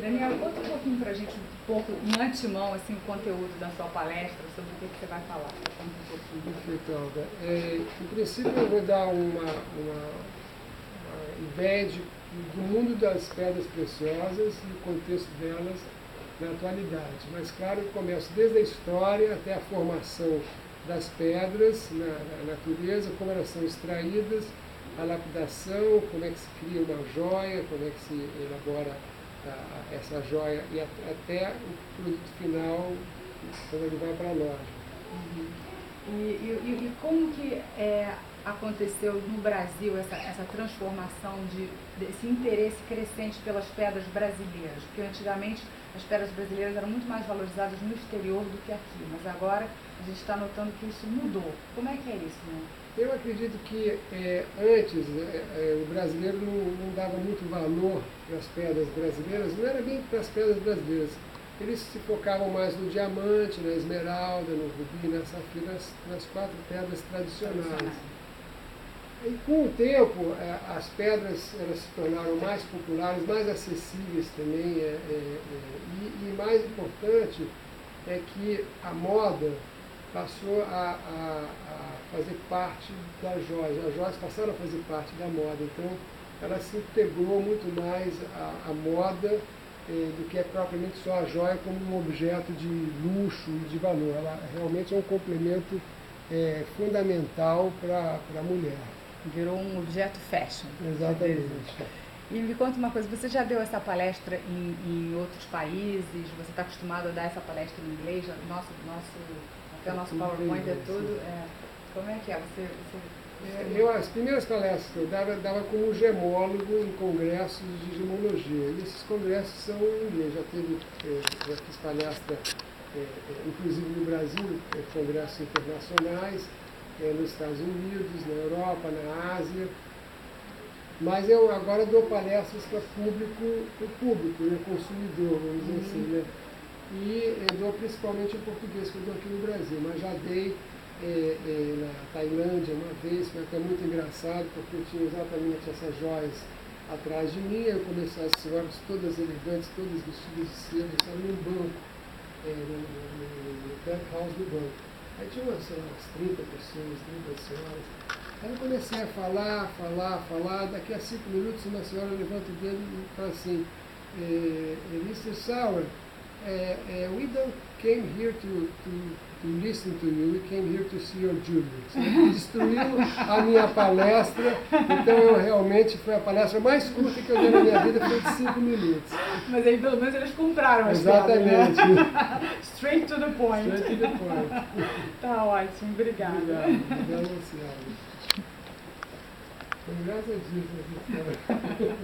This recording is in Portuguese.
Daniela, conta um pouquinho para a gente, um pouco, em antemão, assim, o conteúdo da sua palestra, sobre o que você vai falar. Conta um pouquinho. Perfeito, Alda. Em princípio, eu vou dar uma ideia do mundo das pedras preciosas e o contexto delas na atualidade. Mas, claro, eu começo desde a história até a formação das pedras na natureza, como elas são extraídas, a lapidação, como é que se cria uma joia, como é que se elabora essa joia e até o produto final, quando ele vai para a loja. Uhum. E como que aconteceu no Brasil essa transformação desse interesse crescente pelas pedras brasileiras? Porque antigamente as pedras brasileiras eram muito mais valorizadas no exterior do que aqui, mas agora a gente está notando que isso mudou. Como é que é isso, né? Eu acredito que antes o brasileiro não dava muito valor para as pedras brasileiras, não era bem para as pedras brasileiras. Eles se focavam mais no diamante, na esmeralda, no rubi, na safira, nas 4 pedras tradicionais. E com o tempo, as pedras elas se tornaram mais populares, mais acessíveis também, e mais importante é que a moda passou a fazer parte das joias. As joias passaram a fazer parte da moda, então ela se integrou muito mais à moda do que é propriamente só a joia como um objeto de luxo e de valor. Ela realmente é um complemento fundamental para a mulher. Virou um objeto fashion. Exatamente. E me conta uma coisa, você já deu essa palestra em outros países? Você está acostumado a dar essa palestra em inglês? Até o nosso PowerPoint é tudo. Como é que é? As primeiras palestras que eu dava como gemólogo em congressos de gemologia. E esses congressos são em inglês. Já fiz palestra, inclusive no Brasil, congressos internacionais, nos Estados Unidos, na Europa, na Ásia. Mas eu agora dou palestras para o público, né, consumidor, vamos dizer assim, né? E eu dou principalmente em português, que eu dou aqui no Brasil, mas já dei na Tailândia uma vez, foi até muito engraçado, porque eu tinha exatamente essas joias atrás de mim, eu comecei as senhoras todas elegantes, todas vestidas de seda, estavam num banco, no back house do banco. Aí tinha umas 30 pessoas, 30 senhoras. Aí eu comecei a falar, daqui a 5 minutos uma senhora levanta o dedo e fala assim, Mr. Sauer, we don't came here to listen to you, we came here to see your jewelry. Você destruiu a minha palestra, então eu realmente, foi a palestra mais curta que eu dei na minha vida, foi de 5 minutos. Mas aí pelo menos eles compraram a exatamente. Straight to the point. Straight to the point. Tá ótimo, obrigada. Obrigado, Luciano. Foi graças a Deus.